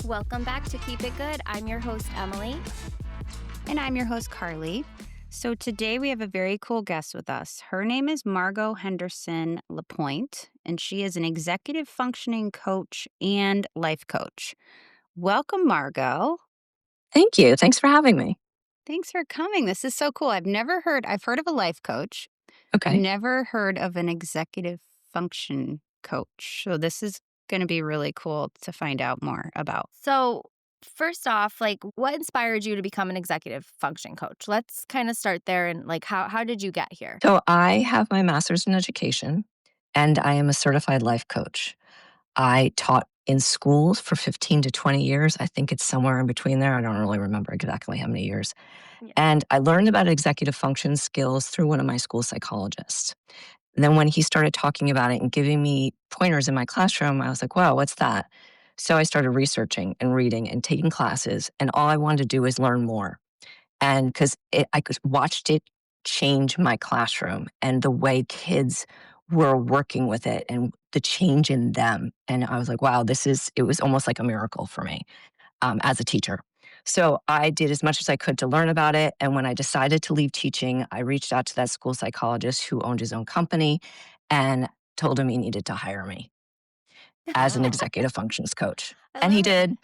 Welcome back to Keep It Good. I'm your host, Emily. And I'm your host, Carly. So today we have a very cool guest with us. Her name is Margot Henderson LaPointe, and she is an executive functioning coach and life coach. Welcome, Margot. Thank you. Thanks for having me. Thanks for coming. This is so cool. I've heard of a life coach, Okay. never heard of an executive function coach. So this is going to be really cool to find out more about. So, first off, what inspired you to become an executive function coach? Let's kind of start there and how did you get here? So I have my master's in education and I am a certified life coach. I taught in schools for 15 to 20 years. I think it's somewhere in between there. I don't really remember exactly how many years. Yeah. And I learned about executive function skills through one of my school psychologists. And then when he started talking about it and giving me pointers in my classroom, I was like, wow, what's that? So I started researching and reading and taking classes. And all I wanted to do is learn more. And because I could watched it change my classroom and the way kids were working with it and the change in them. And I was like, wow, it was almost like a miracle for me as a teacher. So I did as much as I could to learn about it. And when I decided to leave teaching, I reached out to that school psychologist who owned his own company and told him he needed to hire me as an executive functions coach. And he did.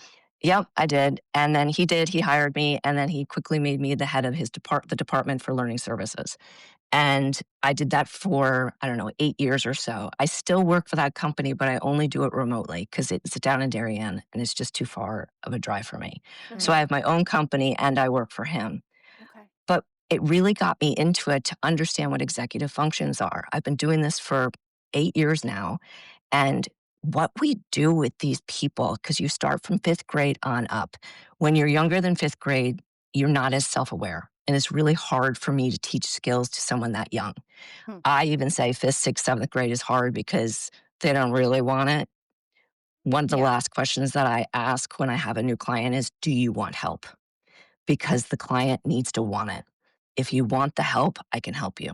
Yep, I did. And then he hired me, and then he quickly made me the head of the department for learning services. And I did that for, I don't know, 8 years or so. I still work for that company, but I only do it remotely because it's down in Darien and it's just too far of a drive for me. So I have my own company and I work for him. Okay. But it really got me into it to understand what executive functions are. I've been doing this for 8 years now. And what we do with these people, because you start from fifth grade on up. When you're younger than fifth grade, you're not as self aware. And it's really hard for me to teach skills to someone that young. Hmm. I even say fifth, sixth, seventh grade is hard because they don't really want it. One of the last questions that I ask when I have a new client is, do you want help? Because the client needs to want it. If you want the help, I can help you.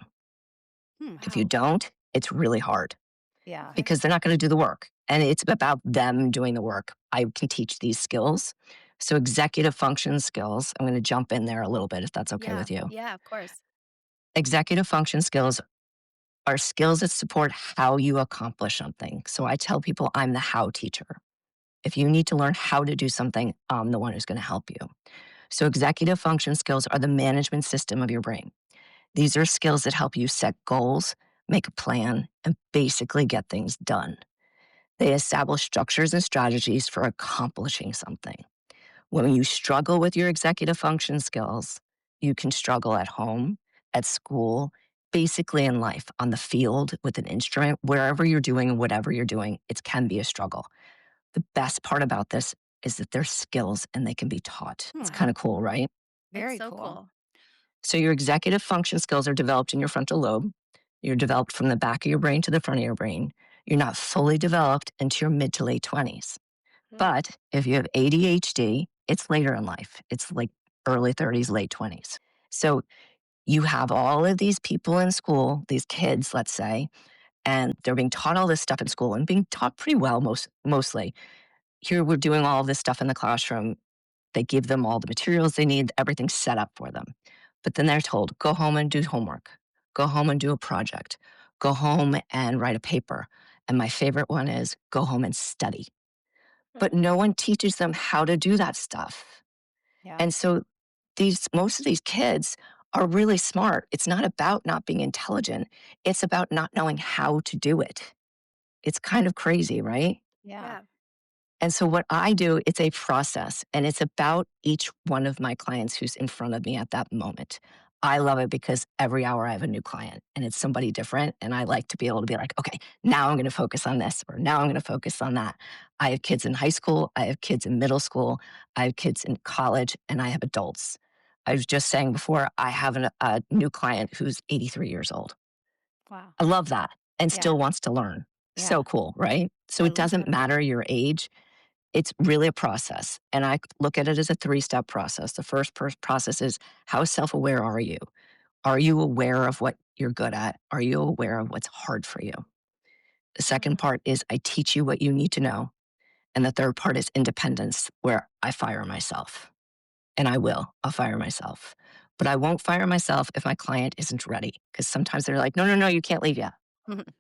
If you don't, it's really hard Yeah. because they're not going to do the work. And it's about them doing the work. I can teach these skills. So, executive function skills, I'm going to jump in there a little bit if that's okay with you. Yeah, of course. Executive function skills are skills that support how you accomplish something. So, I tell people I'm the how teacher. If you need to learn how to do something, I'm the one who's going to help you. So, executive function skills are the management system of your brain. These are skills that help you set goals, make a plan, and basically get things done. They establish structures and strategies for accomplishing something. When you struggle with your executive function skills, you can struggle at home, at school, basically in life, on the field, with an instrument, wherever you're doing, whatever you're doing, it can be a struggle. The best part about this is that they're skills and they can be taught. It's kind of cool, right? Very It's so cool. So your executive function skills are developed in your frontal lobe. You're developed from the back of your brain to the front of your brain. You're not fully developed until your mid to late 20s. But if you have ADHD, it's later in life. It's like early 30s, late 20s. So you have all of these people in school, these kids, let's say, and they're being taught all this stuff in school and being taught pretty well mostly. Here we're doing all of this stuff in the classroom. They give them all the materials they need, everything's set up for them. But then they're told, go home and do homework, go home and do a project, go home and write a paper. And my favorite one is go home and study. But no one teaches them how to do that stuff. Yeah. And so most of these kids are really smart. It's not about not being intelligent. It's about not knowing how to do it. It's kind of crazy, right? Yeah. And so what I do, it's a process and it's about each one of my clients who's in front of me at that moment. I love it because every hour I have a new client and it's somebody different. And I like to be able to be like, okay, now I'm going to focus on this or now I'm going to focus on that. I have kids in high school. I have kids in middle school. I have kids in college and I have adults. I was just saying before, I have a new client who's 83 years old. Wow. I love that and Yeah. still wants to learn. Yeah. So cool, right? So I it love doesn't that. matter your age. It's really a process. And I look at it as a 3-step process. The first process is how self aware are you? Are you aware of what you're good at? Are you aware of what's hard for you? The second part is I teach you what you need to know. And the third part is independence, where I fire myself. And I will, I'll fire myself. But I won't fire myself if my client isn't ready. Because sometimes they're like, no, no, no, you can't leave yet. Mhm.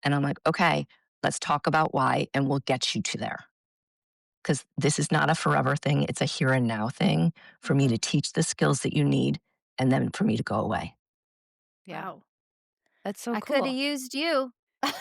And I'm like, okay, let's talk about why, and we'll get you to there. Because this is not a forever thing, it's a here and now thing for me to Mhm. teach the skills that you need and then for me to go away. Yeah. Wow. That's so I coulda cool. used you.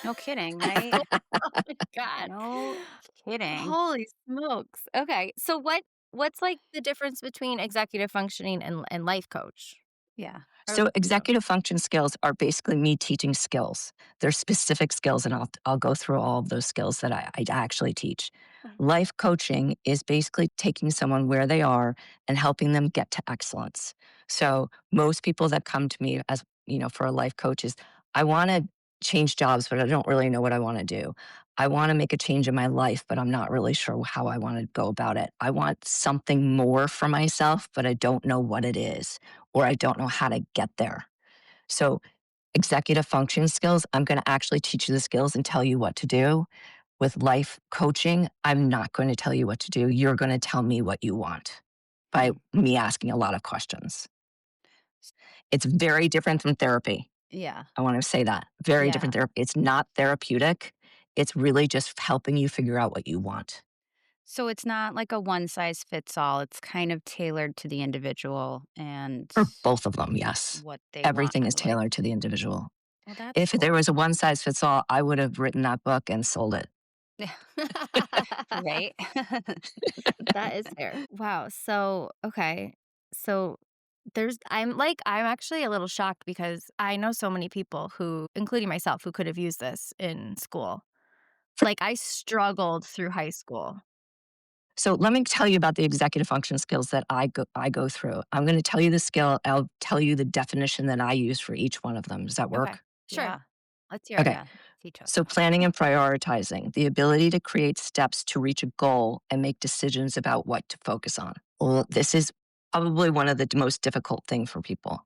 No kidding, So right? oh my god. No kidding. Holy smokes. Okay. So what's, like, the difference between executive functioning and life coach? Yeah. Or So Yeah. executive function skills are basically me teaching skills. They're specific skills, and I'll go through all of those skills that I actually teach. Mhm. Life coaching is basically taking someone where they are and helping them get to excellence. So most people that come to me as for a life coach is I want to change jobs, but I don't really know what I want to do. I want to make a change in my life, but I'm not really sure how I want to go about it. I want something more for myself, but I don't know what it is or I don't know how to get there. So, executive function skills, I'm going to actually teach you the skills and tell you what to do. With life coaching, I'm not going to tell you what to do. You're going to tell me what you want by Hmm. me asking a lot of questions. S- It's very different from therapy. Yeah. I want to say that. Very Yeah. different therapy. It's not therapeutic. It's really just helping you figure out what you want. So it's not like a one size fits all. It's kind of tailored to the individual and For both of them, yes. what they want Everything out is of life. tailored to the individual. Well, that's If there cool. was a one size fits all, I would have written that book and sold it. Yeah. Right? That is fair. Wow. So, okay. So I'm actually a little shocked because I know so many people who, including myself, who could have used this in school. Like I struggled through high school. So let me tell you about the executive function skills that I go through. I'm going to tell you the skill. I'll tell you the definition that I use for each one of them. Does that Okay. work? Sure. Yeah. Let's hear it. Okay. Yeah. Teach us. So planning and prioritizing, the ability to create steps to reach a goal and make decisions about what to focus on. Well, this is probably one of the most difficult thing for people.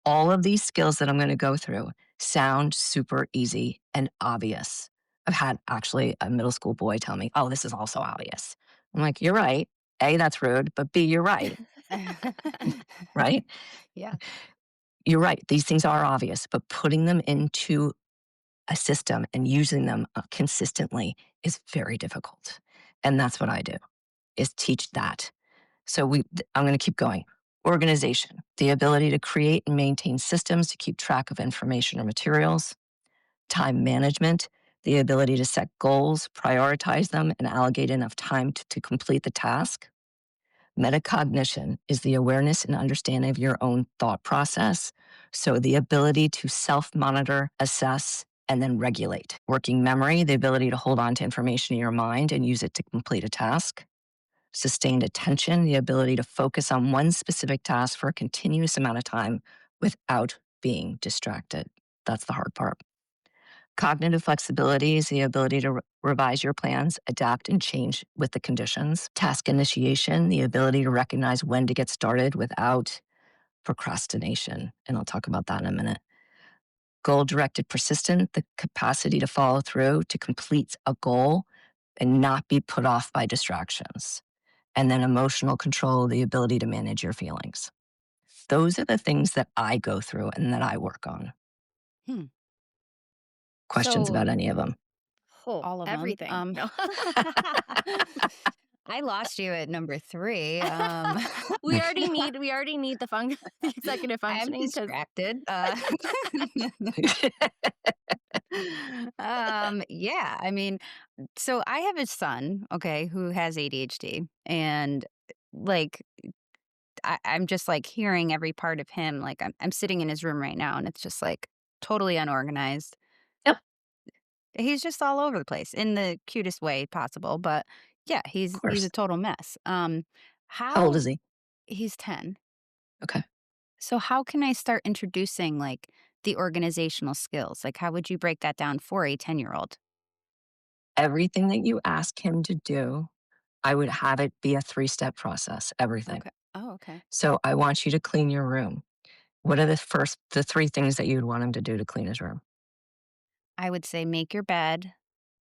All of these skills that I'm going to go through sound super easy and obvious. I've had actually a middle school boy tell me, "Oh, this is also obvious." I'm like, "You're right. A, that's rude, but B, you're right." Right? Yeah. You're right. These things are obvious, but putting them into a system and using them consistently is very difficult. And that's what I do is teach that. So I'm going to keep going. Organization, the ability to create and maintain systems to keep track of information or materials. Time management, the ability to set goals, prioritize them, and allocate enough time to complete the task. Metacognition is the awareness and understanding of your own thought process. So the ability to self monitor, assess, and then regulate. Working memory, the ability to hold on to information in your mind and use it to complete a task. Sustained attention, the ability to focus on one specific task for a continuous amount of time without being distracted. That's the hard part. Cognitive flexibility is the ability to revise your plans, adapt, and change with the conditions. Task initiation, the ability to recognize when to get started without procrastination. And I'll talk about that in a minute. Goal directed persistent, the capacity to follow through to complete a goal and not be put off by distractions. And then emotional control, the ability to manage your feelings. Those are the things that I go through and that I work on. Hmm. Questions So about any of them? Oh, all of them. everything. No. I lost you at number 3. We already need the executive I'm functioning because distracted. Yeah, I mean, so I have a son, okay, who has ADHD, and like I'm just like hearing every part of him. Like I'm sitting in his room right now, and it's just like totally unorganized. Yep, of He's just all over the place in the cutest way possible, but yeah, he's a course. total mess. How old How is he? he's 10. Okay. So how can I start introducing like the organizational skills? Like how would you break that down for a 10-year-old? Everything that you ask him to do, I would have it be a three-step process, everything. Okay. Oh, okay. So I want you to clean your room. What are the three things that you'd want him to do to clean his room? I would say make your bed,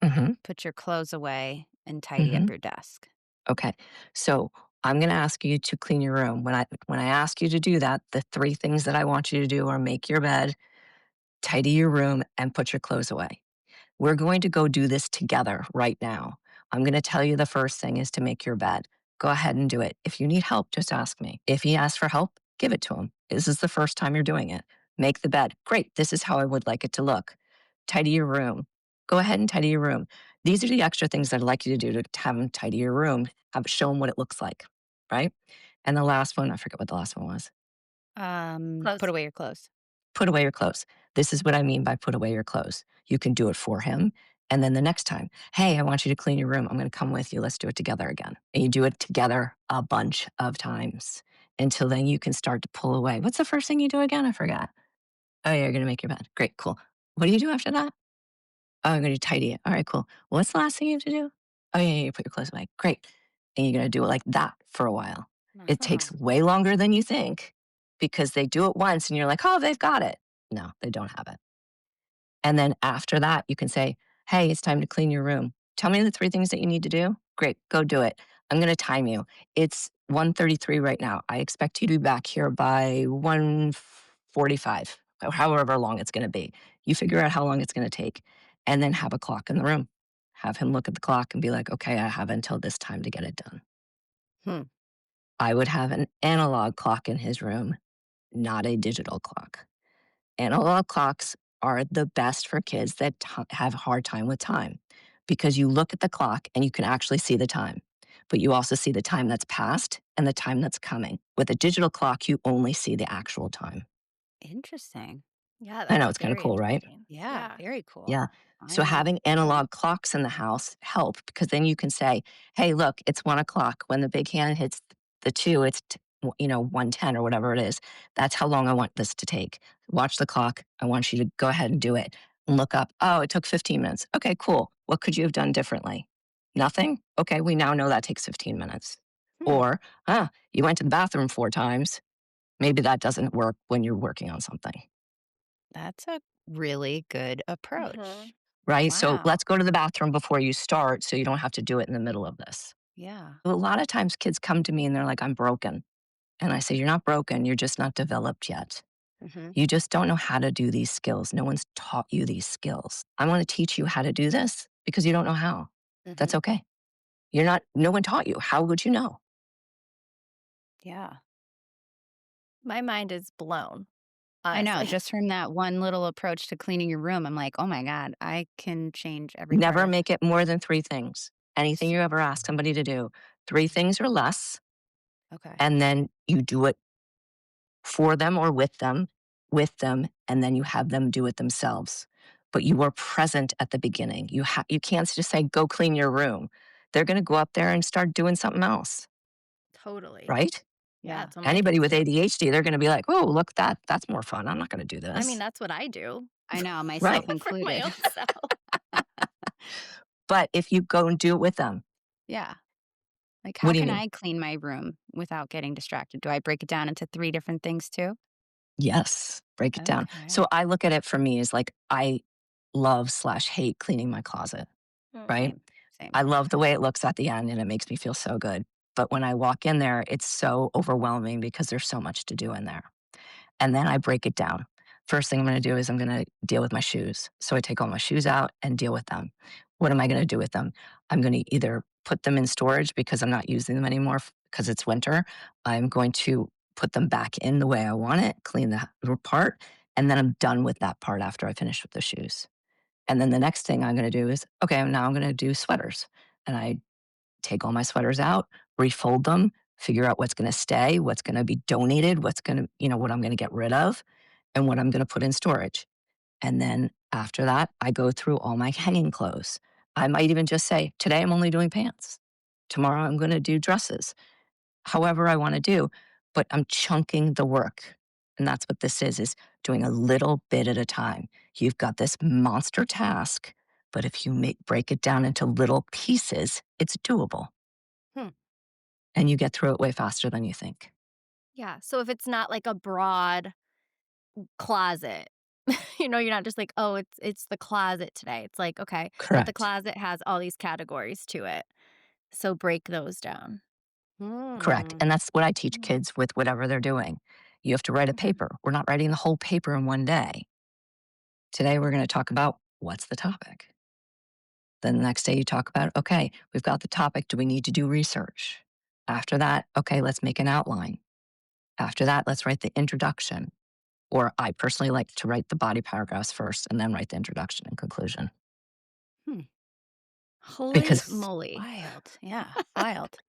Mhm. put your clothes away, and tidy up Mhm. your desk. Okay. So I'm going to ask you to clean your room. When I ask you to do that, the 3 things that I want you to do are make your bed, tidy your room, and put your clothes away. We're going to go do this together right now. I'm going to tell you the first thing is to make your bed. Go ahead and do it. If you need help, just ask me. If he asks for help, give it to him. This is the first time you're doing it. Make the bed. Great. This is how I would like it to look. Tidy your room. Go ahead and tidy your room. These are the extra things that I'd like you to do to have him tidy your room, show him what it looks like. Right. And the last one, I forget what the last one was. Put Close. away your clothes. Put away your clothes. This is what I mean by put away your clothes. You can do it for him. And then the next time, hey, I want you to clean your room. I'm going to come with you. Let's do it together again. And you do it together a bunch of times until then you can start to pull away. What's the first thing you do again? I forgot. Oh, yeah, you're going to make your bed. Great, cool. What do you do after that? Oh, I'm going to tidy it. All right, cool. What's the last thing you have to do? Oh, yeah, you put your clothes away. Great. And you're going to do it like that for a while. It Uh-huh. takes way longer than you think because they do it once and you're like, oh, they've got it. No, they don't have it. And then after that, you can say, hey, it's time to clean your room. Tell me the 3 things that you need to do. Great, go do it. I'm going to time you. It's 1:33 right now. I expect you to be back here by 1:45, or however long it's going to be. You figure out how long it's going to take and then have a clock in the room. Have him look at the clock and be like, okay, I have until this time to get it done. Hmm. I would have an analog clock in his room, not a digital clock. Analog clocks are the best for kids that have a hard time with time because you look at the clock and you can actually see the time, but you also see the time that's passed and the time that's coming. With a digital clock, you only see the actual time. Interesting. Yeah, I know that's it's kind of very cool, right? interesting. Yeah, Yeah. very cool. Yeah. So I'm having loving it. analog clocks in the house help because then you can say, "Hey, look, it's 1 o'clock. When the big hand hits the two, it's 1:10 or whatever it is. That's how long I want this to take. Watch the clock. I want you to go ahead and do it and look up. Oh, it took 15 minutes. Okay, cool. What could you have done differently? Nothing. Okay, we now know that takes 15 minutes. Hmm. Or, you went to the bathroom 4 times. Maybe that doesn't work when you're working on something." That's a really good Mhm. approach. Right? So Wow. let's go to the bathroom before you start so you don't have to do it in the middle of this. Yeah. A lot of times kids come to me and they're like, I'm broken. And I say, you're not broken. You're just not developed yet. Hmm. You just don't know how to do these skills. No one's taught you these skills. I want to teach you how to do this because you don't know how. Hmm. That's okay. No one taught you. How would you know? Yeah. My mind is blown, I know. honestly. Just from that one little approach to cleaning your room, I'm like, oh my God, I can change every part Never of make it more than 3 things. Anything s- you ever ask somebody to do, 3 things or less, Okay. and then you do it for them or with them, and then you have them do it themselves. But you are present at the beginning. You can't just say, go clean your room. They're going to go up there and start doing something else, Totally. right? Yeah, Yeah. that's what my Anybody kids with do. ADHD, they're going to be like, oh, look, that's more fun. I'm not going to do I mean, this. that's what I do I know, myself Right. for my included. own self. But if you go and do it with them, Yeah. Like, what how do you can mean? I clean my room without getting distracted? Do I break it down into 3 different things too? Yes, break it down. So Okay. I look at it for me as like, I love slash hate cleaning my closet, right? Same. Same. I love the way it looks at the end and it makes me feel so good. But when I walk in there, it's so overwhelming because there's so much to do in there. And then I break it down. First thing I'm going to do is I'm going to deal with my shoes. So I take all my shoes out and deal with them. What am I going to do with them? I'm going to either put them in storage because I'm not using them anymore because it's winter. I'm going to put them back in the way I want it, clean the part, and then I'm done with that part after I finish with the shoes. And then the next thing I'm going to do is, okay, now I'm going to do sweaters. And I take all my sweaters out, refold them, figure out what's going to stay, what's going to be donated, what's going to, what I'm going to get rid of, and what I'm going to put in storage. And then after that, I go through all my hanging clothes. I might even just say, today I'm only doing pants. Tomorrow I'm going to do dresses, however I want to do, but I'm chunking the work. And that's what this is doing a little bit at a time. You've got this monster task, but if you break it down into little pieces, it's doable Hmm. and you get through it way faster than you think. Yeah, so if it's not like a broad closet, you're not just like, "Oh, it's the closet today." It's like, okay, but the Correct. closet has all these categories to it. So break those down. Correct. Hmm. And that's what I teach Mm, kids with whatever they're doing. You have to write a mhm. paper. We're not writing the whole paper in one day. Today, we're going to talk about what's the topic. Then the next day, you talk about, okay, we've got the topic. Do we need to do research? After that, okay, let's make an outline. After that, let's write the introduction. Or I personally like to write the body paragraphs first and then write the introduction and conclusion. Hmm. Holy Because moly. Wild. Yeah. Wild.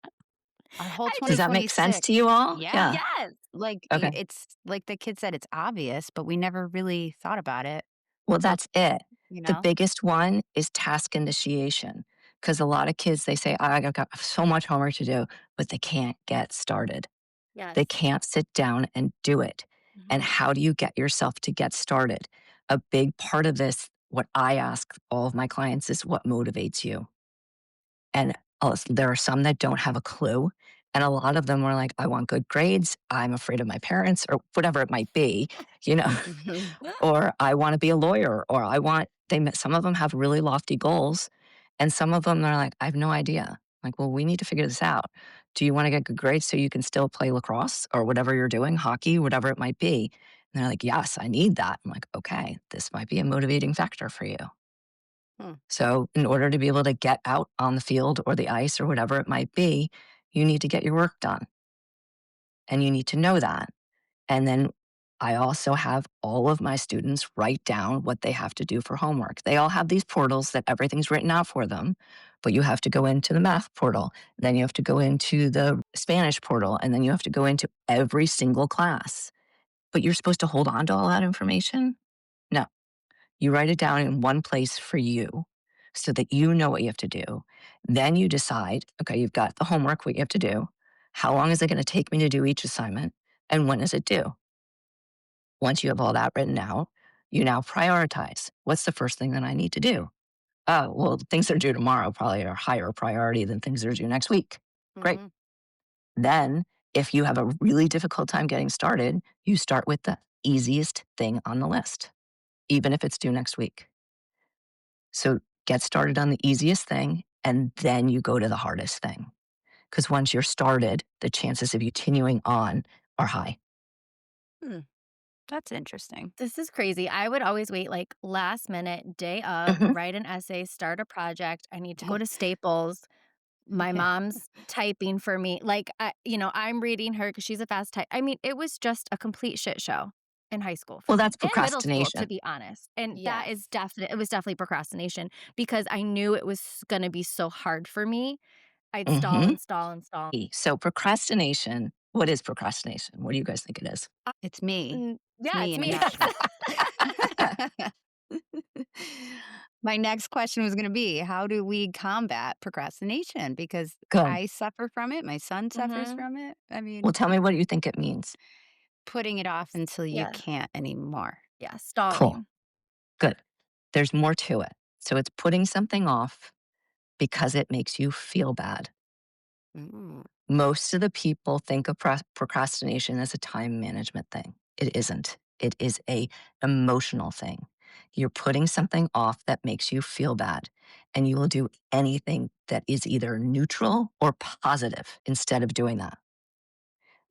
Our whole I does just that make sense 2026. to you all? Yeah. Yeah. yes. Like Okay. it's like the kid said, it's obvious, but we never really thought about it Well, until, that's it. you The know? biggest one is task initiation. Because a lot of kids, they say, I've got so much homework to do, but they can't get started. They Yes. can't sit down and do it. And Mhm. how do you get yourself to get started? A big part of this, what I ask all of my clients is what motivates you? And there are some that don't have a clue. And a lot of them are like, I want good grades. I'm afraid of my parents, or whatever it might be, you know, Mhm. or I want to be a lawyer, or some of them have really lofty goals. And some of them are like, I have no idea. Like, well, we need to figure this out. Do you want to get good grades so you can still play lacrosse or whatever you're doing, hockey, whatever it might be? And they're like, yes, I need that. I'm like, okay, this might be a motivating factor for you. Hmm. So, in order to be able to get out on the field or the ice or whatever it might be, you need to get your work done and you need to know that. And then I also have all of my students write down what they have to do for homework. They all have these portals that everything's written out for them, but you have to go into the math portal. Then you have to go into the Spanish portal, and then you have to go into every single class. But you're supposed to hold on to all that information? No. You write it down in one place for you so that you know what you have to do. Then you decide, okay, you've got the homework, what you have to do. How long is it going to take me to do each assignment? And when is it due? Once you have all that written out, you now prioritize. What's the first thing that I need to do? Oh, well, things that are due tomorrow probably are higher priority than things that are due next week. Great. Mhm. Then, if you have a really difficult time getting started, you start with the easiest thing on the list, even if it's due next week. So get started on the easiest thing, and then you go to the hardest thing. Because once you're started, the chances of you continuing on are high. Hmm. That's interesting. This is crazy. I would always wait like last minute, day of, Mhm. write an essay, start a project. I need to go to Staples. My Yeah. mom's typing for me. Like, I'm reading her because she's a fast type. I mean, it was just a complete shit show in high school for Well, me that's and middle school, to procrastination. be honest. And that is Yes. definite. It was definitely procrastination because I knew it was going to be so hard for me. I'd stall Mhm. and stall and stall. So procrastination, what is procrastination? What do you guys think it is? It's me. It's Yeah, me it's in a me. nutshell. My next question was going to be, how do we combat procrastination? Because Good. I suffer from it. My son suffers hmm from it. I Well, mean, tell me what you think it means. putting it off until you Yeah, can't anymore. yeah, Cool. stalling. Good. There's more to it. So it's putting something off because it makes you feel bad. Mm. Most of the people think of procrastination as a time management thing. It isn't. It is a emotional thing. You're putting something off that makes you feel bad, and you will do anything that is either neutral or positive instead of doing that.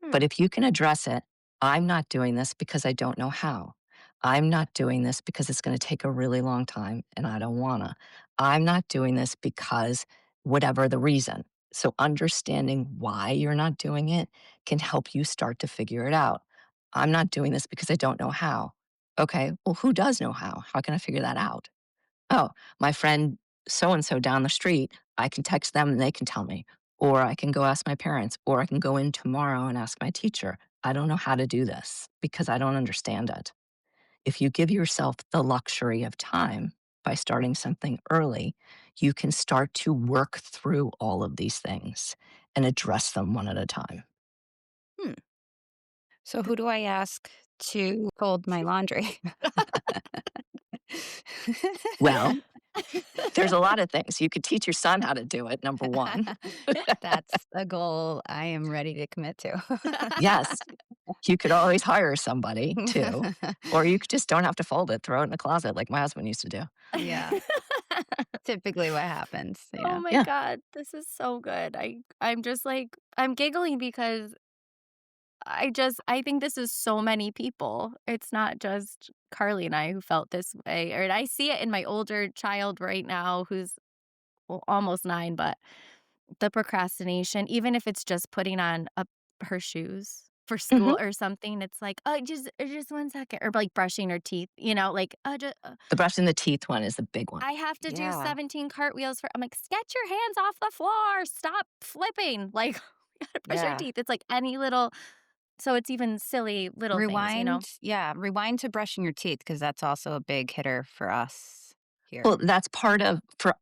Hmm. But if you can address it, I'm not doing this because I don't know how. I'm not doing this because it's going to take a really long time and I don't want to. I'm not doing this because whatever the reason. So, understanding why you're not doing it can help you start to figure it out. I'm not doing this because I don't know how. Okay, well, who does know how? How can I figure that out? Oh, my friend so and so down the street, I can text them and they can tell me. Or I can go ask my parents, or I can go in tomorrow and ask my teacher. I don't know how to do this because I don't understand it. If you give yourself the luxury of time by starting something early, you can start to work through all of these things and address them one at a time. Hmm. So who do I ask to fold my laundry? Well, there's a lot of things. You could teach your son how to do it, number one. That's a goal I am ready to commit to. Yes, you could always hire somebody too, or you just don't have to fold it, throw it in the closet like my husband used to do. Yeah. Typically what happens, Oh my Yeah. god, this is so good. I'm just like I'm giggling because I think this is so many people. It's not just Carly and I who felt this way, or I see it in my older child right now who's, well, almost 9, but the procrastination, even if it's just putting on her shoes for Mhm. school or something, it's like, "Oh, just 1 second," or, like, brushing her teeth, you know, like, The brushing the teeth one is the big one. I have to do Yeah. 17 cartwheels for." I'm like, "Get your hands off the floor, stop flipping." Like, "We gotta brush our Yeah. teeth." It's like any little, so it's even silly little things, you know? Rewind to brushing your teeth because that's also a big hitter for us Well, here. that's part of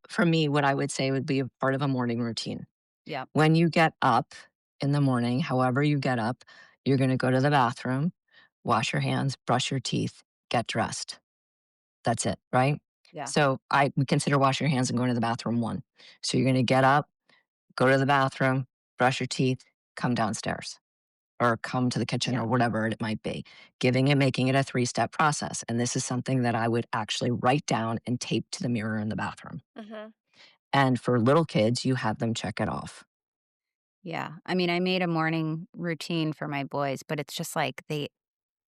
for me, what I would say would be a part of a morning routine. Yep. When you get up in the morning, however you get up, you're gonna go to the bathroom, wash your hands, brush your teeth, get dressed. That's it, right? Yeah. So I would consider washing your hands and going to the bathroom one. So you're gonna get up, go to the bathroom, brush your teeth, come downstairs or come to the kitchen Yeah. or whatever it might be, giving and making it a 3-step process. And this is something that I would actually write down and tape to the mirror in the bathroom. Mhm. And for little kids, you have them check it off. Yeah. I mean, I made a morning routine for my boys, but it's just like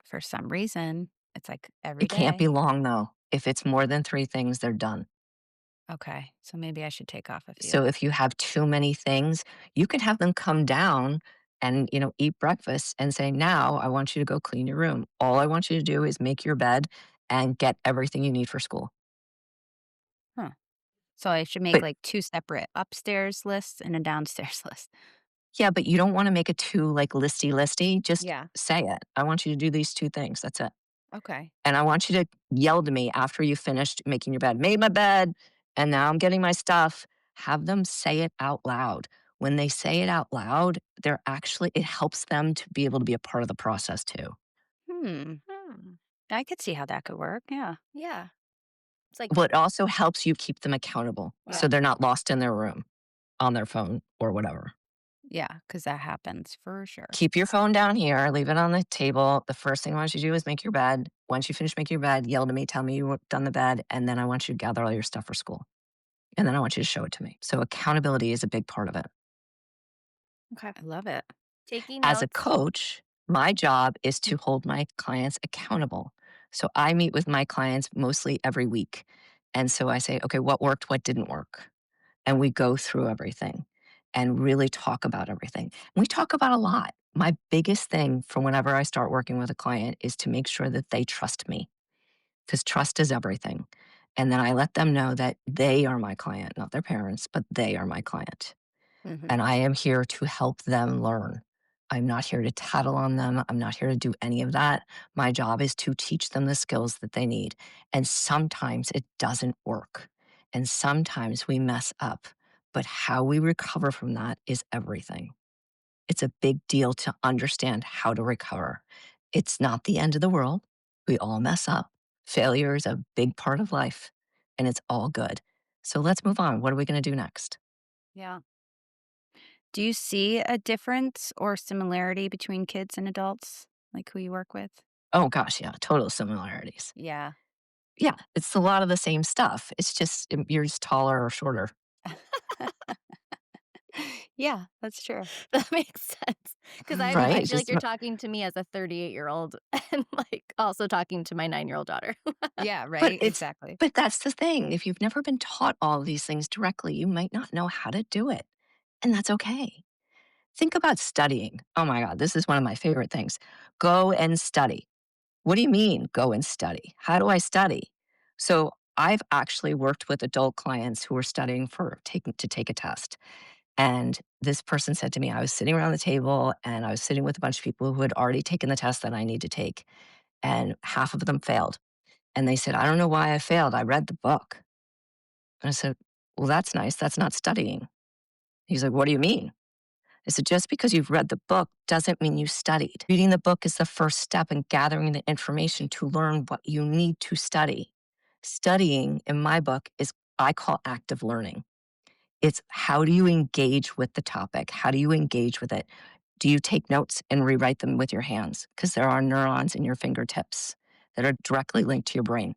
for some reason, it's like every It can't be day. long though. If it's more than 3 things, they're done. Okay. So maybe I should take off a few. So if you have too many things, you can have them come down and, eat breakfast and say, "Now I want you to go clean your room. All I want you to do is make your bed and get everything you need for school." Huh. So I should make But like two separate upstairs lists and a downstairs list. yeah, but you don't wanna make it too, like, listy, just Yeah. say it. "I want you to do these 2 things, that's it. Okay. And I want you to yell to me after you finished making your bed, 'Made my bed, and now I'm getting my stuff.'" Have them say it out loud. When they say it out loud, it helps them to be able to be a part of the process too. Hmm. Hmm. I could see how that could work. Yeah. Yeah. It's like, Well, it also helps you keep them accountable, so Yeah. wow. they're not lost in their room, on their phone or whatever. Yeah. Because that happens for sure. Keep your phone down here, leave it on the table. The first thing I want you to do is make your bed. Once you finish making your bed, yell to me, tell me you've done the bed, and then I want you to gather all your stuff for school. And then I want you to show it to me. So accountability is a big part of it. Okay. I love it. Taking As a notes. coach, my job is Mm. to hold my clients accountable. So I meet with my clients mostly every week. And so I say, okay, what worked, what didn't work? And we go through everything and really talk about everything. We talk about a lot. My biggest thing for whenever I start working with a client is to make sure that they trust me because trust is everything. And then I let them know that they are my client, not their parents, but they are my client. Hmm. And I am here to help them learn. I'm not here to tattle on them. I'm not here to do any of that. My job is to teach them the skills that they need. And sometimes it doesn't work. And sometimes we mess up. But how we recover from that is everything. It's a big deal to understand how to recover. It's not the end of the world. We all mess up. Failure is a big part of life, and it's all good. So let's move on. What are we going to do next? Yeah. Do you see a difference or similarity between kids and adults, like who you work with? Oh gosh, yeah, total similarities. Yeah. Yeah, it's a lot of the same stuff. It's just you're just taller or shorter, Yeah, that's true. That makes sense. Because right? I It's feel like just you're talking to me as a 38-year-old and, like, also talking to my 9-year-old daughter. Yeah, but right? it's Exactly. but that's the thing. If you've never been taught all of these things directly, you might not know how to do it, and that's okay. Think about studying. Oh my god, this is one of my favorite things. Go and study. What do you mean, go and study? How do I study? So I've actually worked with adult clients who are studying for taking to take a test. And this person said to me, I was sitting around the table and I was sitting with a bunch of people who had already taken the test that I need to take, and half of them failed. And they said, I don't know why I failed. I read the book. And I said, well, that's nice. That's not studying. He's like, what do you mean? I said, just because you've read the book doesn't mean you studied. Reading the book is the first step in gathering the information to learn what you need to study. Studying, in my book, is I call active learning. It's how do you engage with the topic? How do you engage with it? Do you take notes and rewrite them with your hands? Because there are neurons in your fingertips that are directly linked to your brain.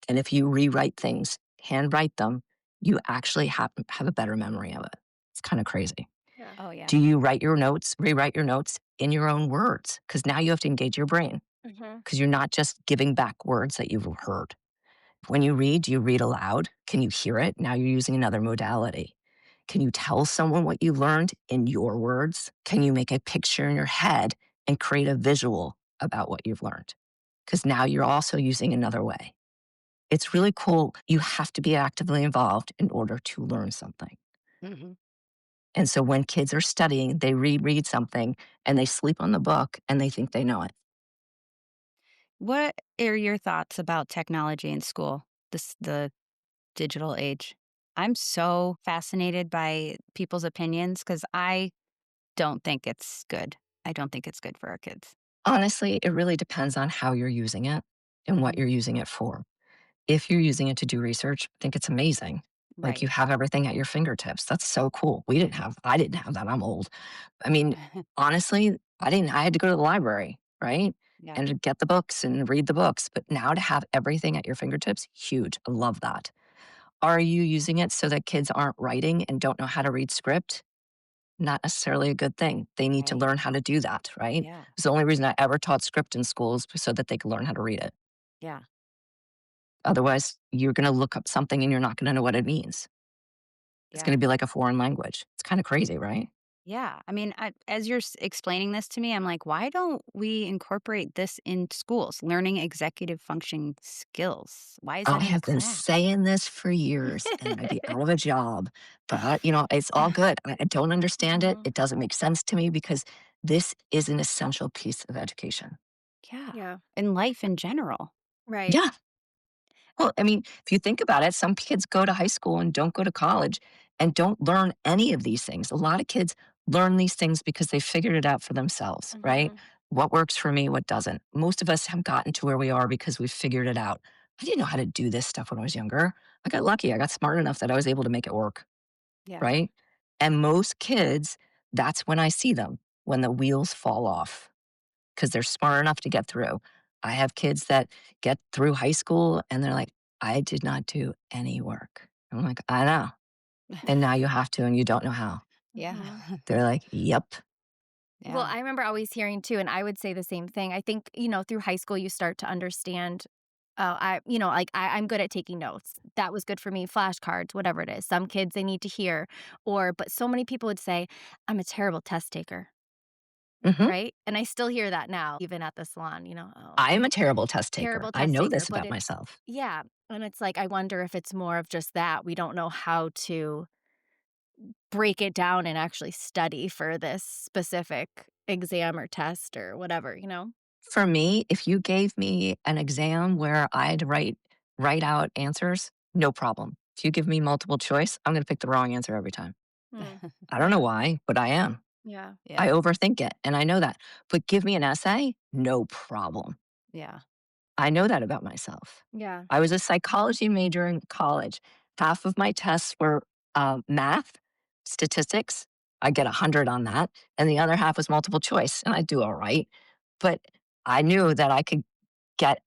And if you rewrite things handwrite them, you actually have a better memory of it. It's kind of crazy. Yeah. Oh, yeah. Do you write your notes, rewrite your notes in your own words? Because now you have to engage your brain Mhm. because you're not just giving back words that you've heard. When you read, do you read aloud? Can you hear it? Now you're using another modality. Can you tell someone what you learned in your words? Can you make a picture in your head and create a visual about what you've learned? Because now you're also using another way. It's really cool. You have to be actively involved in order to learn something. Mhm. And so when kids are studying, they reread something and they sleep on the book and they think they know it. What are your thoughts about technology in school, the digital age? I'm so fascinated by people's opinions because I don't think it's good. I don't think it's good for our kids. Honestly, it really depends on how you're using it and what Mhm. you're using it for. If you're using it to do research, I think it's amazing. Like you Right. have everything at your fingertips. That's so cool. I didn't have that. I'm old. I mean, honestly, I had to go to the library, right? Yeah. And to get the books and read the books. But now to have everything at your fingertips, huge. I love that. Are you using it so that kids aren't writing and don't know how to read script? Not necessarily a good thing. They need to Right. learn how to do that, right? Yeah. It's the only reason I ever taught script in schools so that they could learn how to read it. Yeah. Otherwise, you're going to look up something and you're not going to know what it means. It's going Yeah. to be like a foreign language. It's kind of crazy, right? Yeah. I mean, as you're explaining this to me, I'm like, why don't we incorporate this in schools? Learning executive function skills. Why is I that in a have been class? saying this for years and I'd be out of a job, but it's all good. I don't understand it. Mhm. It doesn't make sense to me because this is an essential piece of education. Yeah. Yeah. In life in general. Right. Yeah. Well, I mean, if you think about it, some kids go to high school and don't go to college and don't learn any of these things. A lot of kids learn these things because they figured it out for themselves, right? Mhm. What works for me, what doesn't. Most of us have gotten to where we are because we figured it out. I didn't know how to do this stuff when I was younger. I got lucky. I got smart enough that I was able to make it work, Yeah. right? And most kids, that's when I see them, when the wheels fall off because they're smart enough to get through. I have kids that get through high school and they're like, I did not do any work. I'm like, I know. And now you have to, and you don't know how. Yeah. Mhm. They're like, yep. Well, Yeah. I remember always hearing too, and I would say the same thing. I think, through high school, you start to understand. I'm good at taking notes. That was good for me. Flashcards, whatever it is. Some kids they need to hear, but so many people would say, I'm a terrible test taker, Hmm. right? And I still hear that now, even at the salon, oh, I am a terrible test taker. terrible I test know taker. this But about it's, myself. yeah. And it's like, I wonder if it's more of just that. We don't know how to break it down and actually study for this specific exam or test or whatever. For me, if you gave me an exam where I had to write out answers, no problem. If you give me multiple choice, I'm going to pick the wrong answer every time. Mm, I don't know yeah, why, but I am. yeah. I Yeah. overthink it, and I know that. But give me an essay, no problem. Yeah. I know that about myself. Yeah. I was a psychology major in college. Half of my tests were math, statistics. I get 100 on that. And the other half was multiple choice, and I do all right. But I knew that I could get,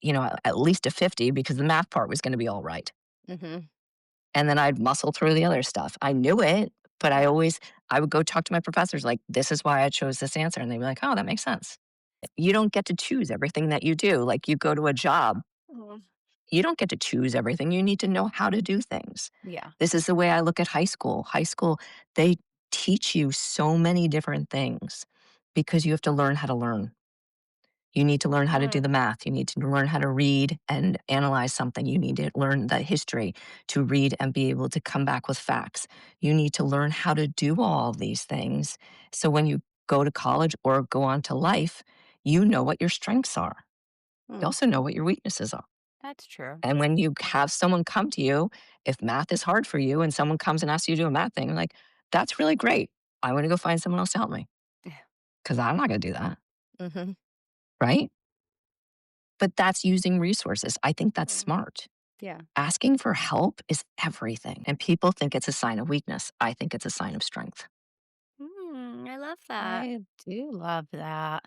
at least a 50 because the math part was going to be all right. Mhm. And then I'd muscle through the other stuff. I knew it, but Yeah. I would go talk to my professors like, this is why I chose this answer. And they'd be like, oh, that makes sense. You don't get to choose everything that you do. Like you go to a job, Mhm. you don't get to choose everything. You need to know how to do things. Yeah. This is the way I look at high school. High school, they teach you so many different things because you have to learn how to learn. You need to learn how to do Mm, the math. You need to learn how to read and analyze something. You need to learn the history to read and be able to come back with facts. You need to learn how to do all of these things. So when you go to college or go on to life, you know what your strengths are. You Mm, also know what your weaknesses are. that's true. And when you have someone come to you, if math is hard for you and someone comes and asks you to do a math thing, you're like, that's really great. I want to go find someone else to help me because I'm not going to do that. Mhm. Right. But that's using resources. I think that's mm, smart. Yeah. Asking for help is everything. And people think it's a sign of weakness. I think it's a sign of strength. I love that. I do love that.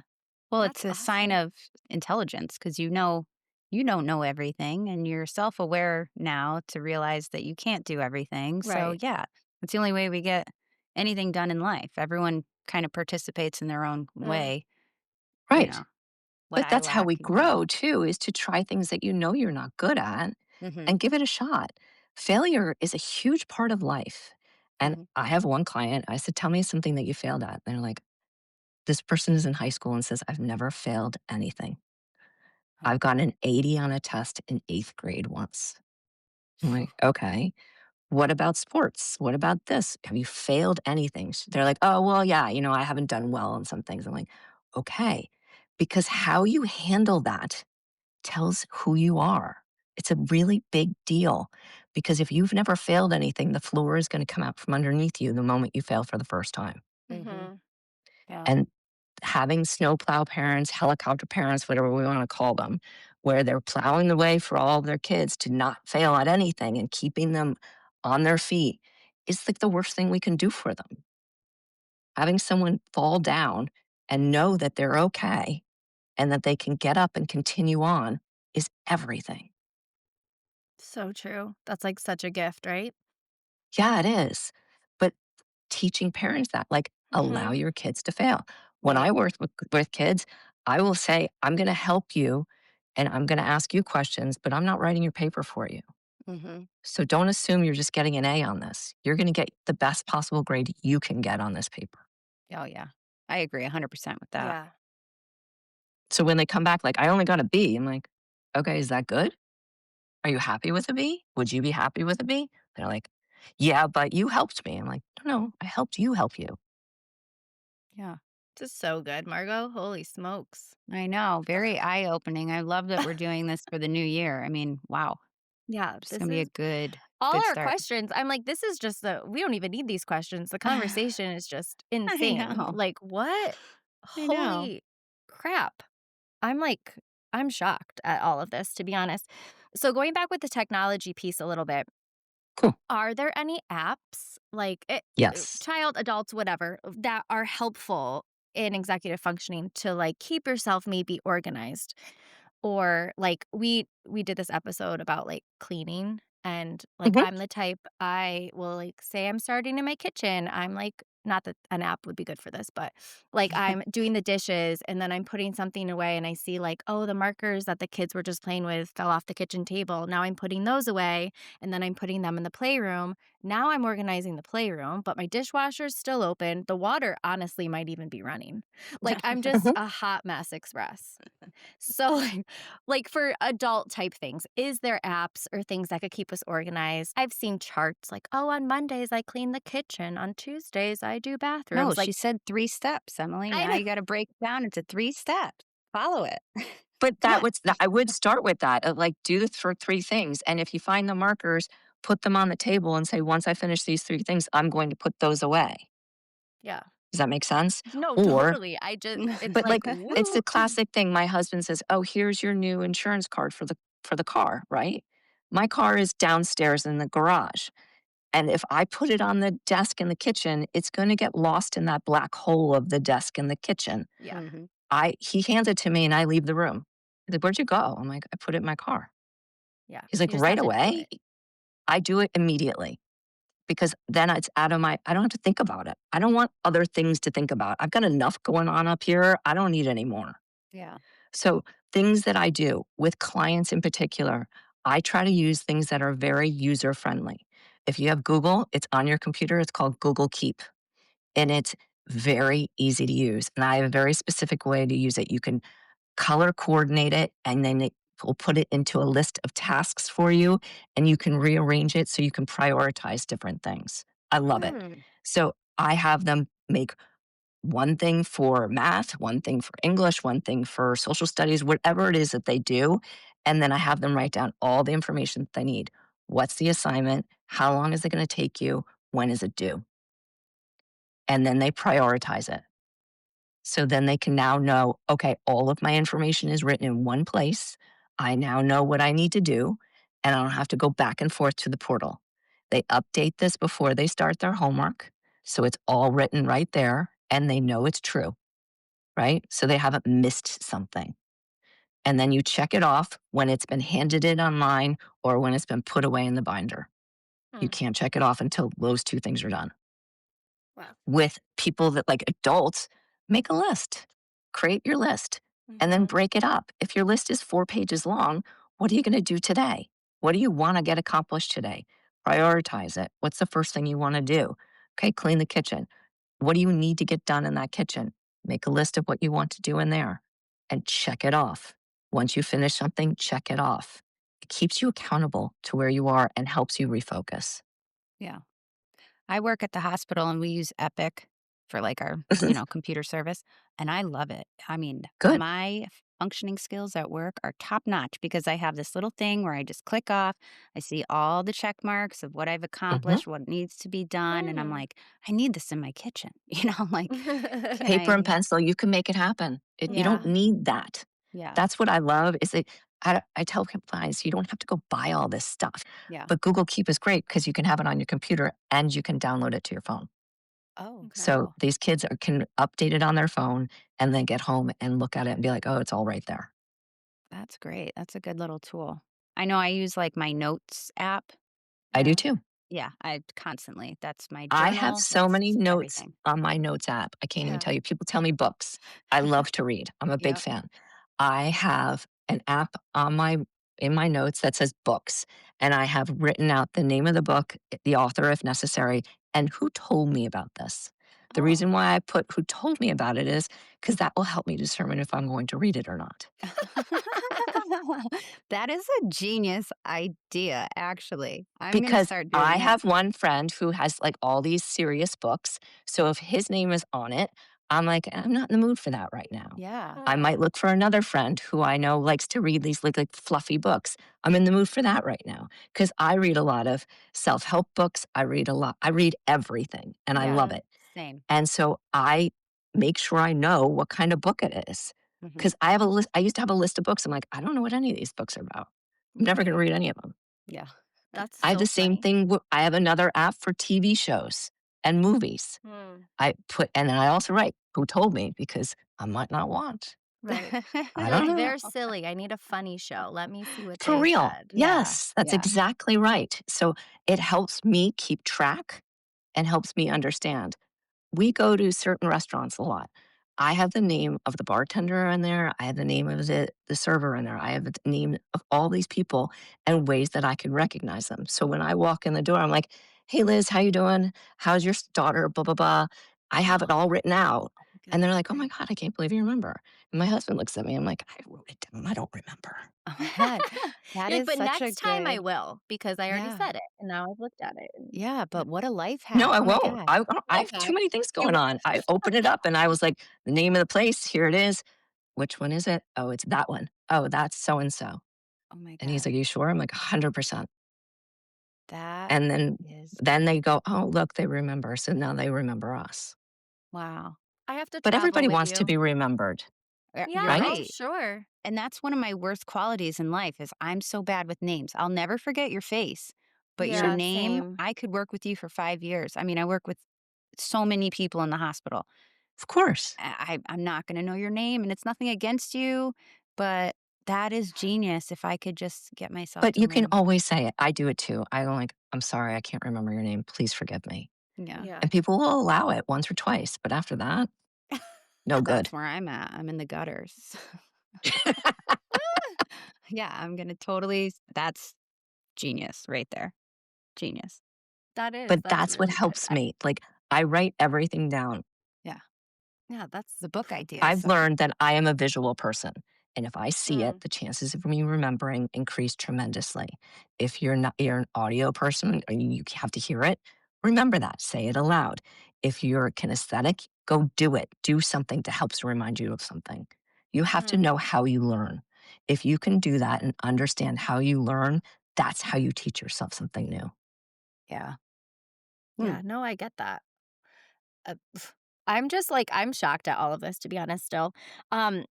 Well, it's That's a sign awesome. of intelligence because you know you don't know everything and you're self-aware now to realize that you can't do everything. So, Right. yeah, it's the only way we get anything done in life. Everyone kind of participates in their own Mm. way, you Right. know, what But I that's how lack, we you have. grow too, is to try things that you know you're not good at Mhm. and give it a shot. Failure is a huge part of life. And Mhm. I have one client, I said, "Tell me something that you failed at." They're like, "This person is in high school and says, I've never failed anything. Oh. I've gotten an 80 on a test in eighth grade once." I'm like, "Okay. What about sports? What about this? Have you failed anything?" They're like, "Oh, well, yeah, I haven't done well on some things." I'm like, "Okay." Because how you handle that tells who you are. It's a really big deal because if you've never failed anything, the floor is going to come out from underneath you the moment you fail for the first time. Mhm. Mhm. Yeah. And having snowplow parents, helicopter parents, whatever we want to call them, where they're plowing the way for all of their kids to not fail at anything and keeping them on their feet is like the worst thing we can do for them. Having someone fall down and know that they're okay and that they can get up and continue on is everything. So true. That's, like, such a gift, right? Yeah, it is. But teaching parents that, like, allow Mhm. your kids to fail. When Yep. I work with kids, I will say, I'm going to help you and I'm going to ask you questions, but I'm not writing your paper for you. Mhm. So don't assume you're just getting an A on this. You're going to get the best possible grade you can get on this paper. Oh, yeah. I agree 100% with that. Yeah. So when they come back, like, I only got a B, I'm like, okay, is that good? Are you happy with a B? Would you be happy with a B? They're like, yeah, but you helped me. I'm like, no, no, I helped you help you. Yeah. This is so good, Margot. Holy smokes. I know, very eye-opening. I love that we're doing this for the new year. I mean, wow. Yeah, It's this gonna be a is good all good our start. questions. I'm like, this is just we don't even need these questions. The conversation is just I insane. know. Like, what? I know. Holy crap. I'm like, I'm shocked at all of this, to be honest. So, going back with the technology piece a little bit, Cool. are there any apps, like Yes. child, adults, whatever, that are helpful in executive functioning to like keep yourself maybe organized? Or, like, we did this episode about, like, cleaning, and, like, Mhm. I'm the type I will, like, say I'm starting in my kitchen, I'm, like not that an app would be good for this, but, like, I'm doing the dishes, and then I'm putting something away, and I see, like, "Oh, the markers that the kids were just playing with fell off the kitchen table, now I'm putting those away, and then I'm putting them in the playroom. Now I'm organizing the playroom, but my dishwasher's still open, the water honestly might even be running." Like, I'm just Mhm. a hot mess express. So, like for adult type things, is there apps or things that could keep us organized? I've seen charts like, oh, on Mondays I clean the kitchen, on Tuesdays I do No, bathrooms. she Like, said 3 steps, Emily. I Now know. you gotta break it down into 3 steps. Follow it. But I would start with that, of, like, do the for 3 things, and if you find the markers, put them on the table and say, "Once I finish these 3 things, I'm going to put those away." Yeah. Does that make sense? No, Or totally. It's but, like, like, it's woo. the classic thing, my husband says, "Oh, here's your new insurance card for the car," right? My car is downstairs in the garage, and if I put it on the desk in the kitchen, it's gonna get lost in that black hole of the desk in the kitchen. Yeah. Mhm. I He hands it to me and I leave the room. He's like, "Where'd you go?" I'm like, "I put it in my car." Yeah. He's like, You just "Right have to do away?" it. I do it immediately because then it's out of my I don't have to think about it. I don't want other things to think about. I've got enough going on up here. I don't need any more. Yeah. So, things that I do with clients in particular, I try to use things that are very user friendly. If you have Google, it's on your computer, it's called Google Keep, and it's very easy to use. And I have a very specific way to use it. You can color coordinate it, and then it will put it into a list of tasks for you, and you can rearrange it so you can prioritize different things. I love it. Mm. So I have them make one thing for math, one thing for English, one thing for social studies, whatever it is that they do. And then I have them write down all the information that they need. What's the assignment? How long is it going to take you? When is it due? And then they prioritize it. So then they can now know, okay, all of my information is written in one place. I now know what I need to do, and I don't have to go back and forth to the portal. They update this before they start their homework. So it's all written right there, and they know it's true, right? So they haven't missed something. And then you check it off when it's been handed in online or when it's been put away in the binder. You Mm. can't check it off until those two things are done. Wow. With people that like adults, make a list, create your list, and then Mhm. break it up. If your list is 4 pages long, what are you going to do today? What do you want to get accomplished today? Prioritize it. What's the first thing you want to do? Okay, clean the kitchen. What do you need to get done in that kitchen? Make a list of what you want to do in there and check it off. Once you finish something, check it off. It keeps you accountable to where you are and helps you refocus. Yeah. I work at the hospital and we use Epic for like our, computer service, and I love it. I mean, Good. my functioning skills at work are top notch because I have this little thing where I just click off. I see all the check marks of what I've Mhm. accomplished, what needs to be done, and I'm Mm. like, I need this in my kitchen. I'm like, can Paper and I? pencil, you can make it happen. You don't Yeah. need that. Yeah, That's what I love is that I tell clients, you don't have to go buy all this stuff. yeah. But Google Keep is great because you can have it on your computer and you can download it to your phone. Oh, Okay. So cool. these kids can update it on their phone and then get home and look at it and be like, oh, it's all right there. That's great. That's a good little tool. I know I use like my notes app. I do Yeah. too. Yeah, I constantly. That's my I have journal. so many That's notes everything. on my notes app. I can't even Yeah. tell you. People tell me books. I love to read. I'm a big Yep. fan. I have an app on my in my notes that says books, and I have written out the name of the book, the author if necessary, and who told me about this. The Oh. reason why I put who told me about it is because that will help me determine if I'm going to read it or not. That is a genius idea, actually. I'm gonna Because start I doing that. have one friend who has, like, all these serious books, so if his name is on it, I'm like, "I'm not in the mood for that right now." Yeah. I might Oh. look for another friend who I know likes to read these, like, fluffy books. I'm in the mood for that right now because I read a lot of self-help books, I read everything, and I Yeah. love Mhm. it, Same. and so I make sure I know what kind of book it is Mhm. because I used to have a list of books, I'm like, "I don't know what any of these books are about. I'm never gonna Right. read any of them." Yeah. That's I have so the same funny. thing I have another app for TV shows and movies. Mm. And then I also write, "Who told me?" Because I might not watch. Right. I You're don't like, know. "They're silly. I need a funny show. Let me see what For they real. said." Yeah. Yes, that's Yeah. exactly right. So it helps me keep track and helps me understand. We go to certain restaurants a lot. I have the name of the bartender in there. I have the name of the server in there. I have the name of all these people and ways that I can recognize them. So when I walk in the door, I'm like, "Hey, Liz, how you doing? How's your daughter? Blah blah blah." I have it all written out, Oh my and they're goodness, like, "Oh my okay. god, I can't believe you remember." And my husband looks at me. I'm like, "I wrote it down. I don't remember." Oh my god. That You're like, is "But such a next time I good. will because I already Yeah. said it, and now I've looked at it." And Yeah, yeah. but what a life No, hack. I Oh my won't. god. I Life have too hack. many things going You on. I open it up and I was like, "The name of the place. Here it is. Which one is it? Oh, it's that one. Oh, that's so and so." Oh my And he's god. like, "You sure?" I'm like, "100%." That And is then they go, "Oh, look, they remember." So now they remember us. wow. I have to But travel everybody with wants to you. be remembered, You're Yeah, right? oh, right. sure. And that's one of my worst qualities in life is I'm so bad with names. I'll never forget your face, but your Yeah, name, same. I could work with you for 5 years. I mean, I work with so many people in the hospital. Of course. I'm not gonna know your name, and it's nothing against you, but that is genius if I could just get myself But to you can learn. always say it. I do it too. I go like, "I'm sorry, I can't remember your name. Please forgive me." Yeah. Yeah. And people will allow it once or twice, but after that, no That's good. where I'm at. I'm in the gutters. Yeah, I'm gonna totally that's genius right there. Genius. But That's that's what really good. helps me. Like, I write everything down. Yeah. Yeah, The book ideas I've are learned that I am a visual person. And if I see it, mm, the chances of me remembering increase tremendously. If you're an audio person or you have to hear it, remember that. Say it aloud. If you're kinesthetic, go do it. Do something that helps remind you of something. You have to mm. know how you learn. If you can do that and understand how you learn, that's how you teach yourself something new. yeah. Hmm. Yeah, no, I get that. I'm just like I'm shocked at all of this, to be honest, still.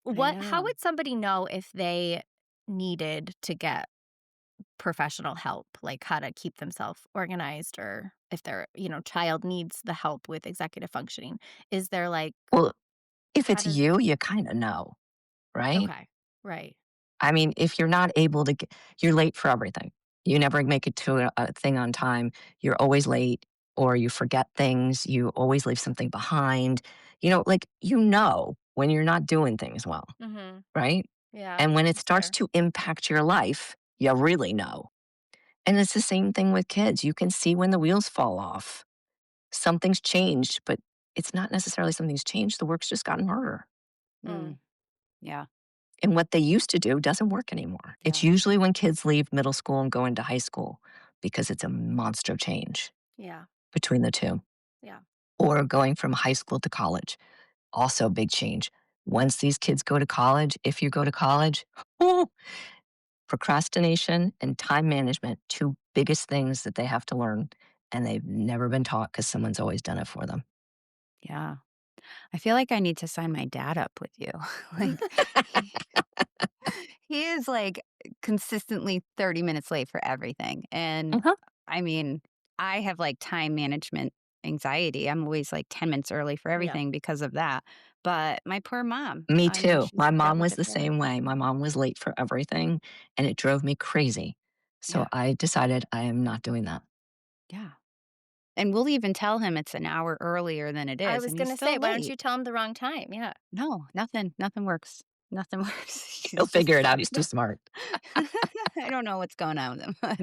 I What how know. would somebody know if they needed to get professional help, like how to keep themselves organized or if their, child needs the help with executive functioning? Is there like Well, if how it's does you, you kind of know, right? okay, right. I mean, if you're not able to get, you're late for everything. You never make it to a thing on time. You're always late or you forget things. You always leave something behind. Like, when you're not doing things well, Mhm. right? Yeah, And when it that's starts fair. to impact your life, you really know. And it's the same thing with kids. You can see when the wheels fall off. Something's changed, but it's not necessarily something's changed. The work's just gotten harder. Mm, Mm, yeah, And what they used to do doesn't work anymore. It's yeah, usually when kids leave middle school and go into high school because it's a monster change yeah, between the two. yeah. Or going from high school to college, also a big change. Once these kids go to college, if you go to college, oh, procrastination and time management, two biggest things that they have to learn. And they've never been taught because someone's always done it for them. yeah. I feel like I need to sign my dad up with you. Like, he he is, like, consistently 30 minutes late for everything, and, Uh-huh. I mean, I have, like, time management anxiety. I'm always, like, 10 minutes early for Yeah. everything because of that, but my poor mom, Me I mean, too. she's My mom was the delicate. same way. My mom was late for everything, and it drove me crazy. So Yeah, I decided I am not doing that. yeah, and we'll even tell him it's an hour earlier than it I is, was and he's gonna say, still why don't late. you tell him the wrong time? Yeah. No, nothing works. Nothing works. He'll He's just figure it out. He's too smart. I don't know what's going on with him, but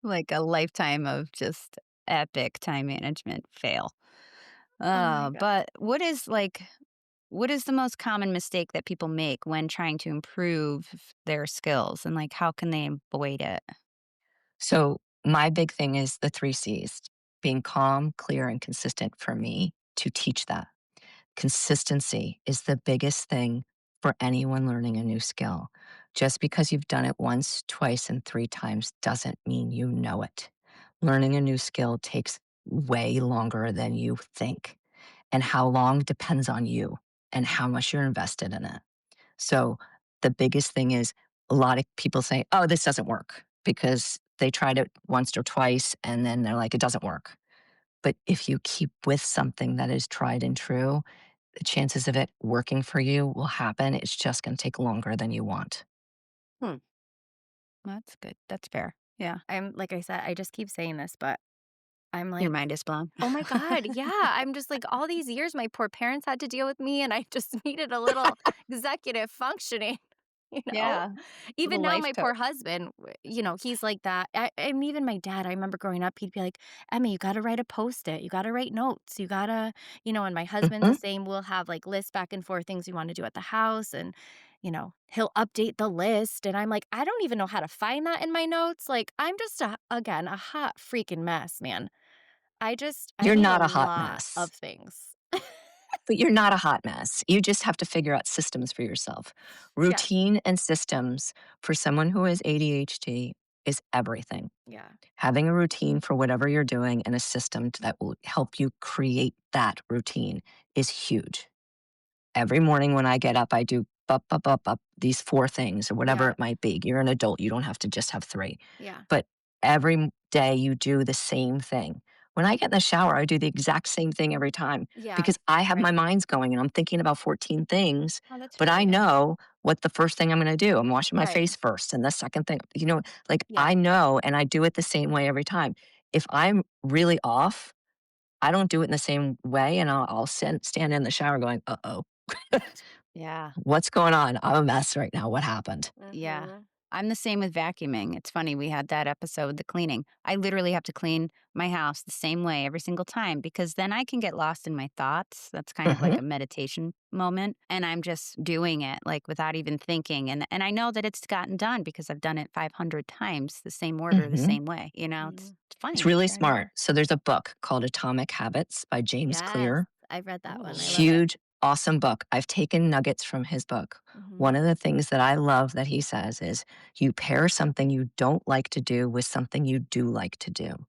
like a lifetime of just epic time management fail. Oh my god. But what is the most common mistake that people make when trying to improve their skills and like how can they avoid it? So my big thing is the three C's: being calm, clear, and consistent for me to teach that. Consistency is the biggest thing for anyone learning a new skill. Just because you've done it once, twice, and three times doesn't mean you know it. Learning a new skill takes way longer than you think. And how long depends on you and how much you're invested in it. So the biggest thing is a lot of people say, oh, this doesn't work because they tried it once or twice and then they're like, it doesn't work. But if you keep with something that is tried and true, the chances of it working for you will happen. It's just going to take longer than you want. Hmm. That's good. That's fair. Yeah. I'm like I said, I just keep saying this, but I'm Your like, mind is blown. oh my god, yeah. I'm just like, all these years my poor parents had to deal with me, and I just needed a little executive functioning, you know? Yeah. Even Little now, life my poor coach. husband, he's like that. And even my dad, I remember growing up, he'd be like, Emmy, you got to write a post it. You got to write notes. You got to, and my husband's the Mhm. same. We'll have like lists back and forth, things we want to do at the house. And, he'll update the list. And I'm like, I don't even know how to find that in my notes. Like, I'm just, again, a hot freaking mess, man. I You're need a not a hot lot of mess, things. but you're not a hot mess. You just have to figure out systems for yourself. Yes. Routine and systems for someone who has ADHD is everything. Yeah. Having a routine for whatever you're doing and a system that will help you create that routine is huge. Every morning when I get up, I do up, up, up, up, these four things or whatever Yeah. it might be. You're an adult. You don't have to just have three. Yeah. But every day you do the same thing. When I get in the shower, I do the exact same thing every time Yeah. because I have my Right. mind's going and I'm thinking about 14 things, Oh, that's but I brilliant. know what the first thing I'm going to do. I'm washing my Right. face first and the second thing, like Yeah. I know and I do it the same way every time. If I'm really off, I don't do it in the same way and I'll stand in the shower going, uh oh, Yeah. what's going on? I'm a mess right now. What happened? Yeah. Mhm. I'm the same with vacuuming. It's funny, we had that episode, the cleaning. I literally have to clean my house the same way every single time because then I can get lost in my thoughts. That's kind of like Hmm. a meditation moment. And I'm just doing it like without even thinking. And I know that it's gotten done because I've done it 500 times, the same order, the Hmm. same way. You know, Mhm. it's It's funny. really I never. smart. So there's a book called Atomic Habits by James Yes. Clear. I've read that one. I Oh, love it. Huge, awesome book. I've taken nuggets from his book. Mhm. One of the things that I love that he says is you pair something you don't like to do with something you do like to do.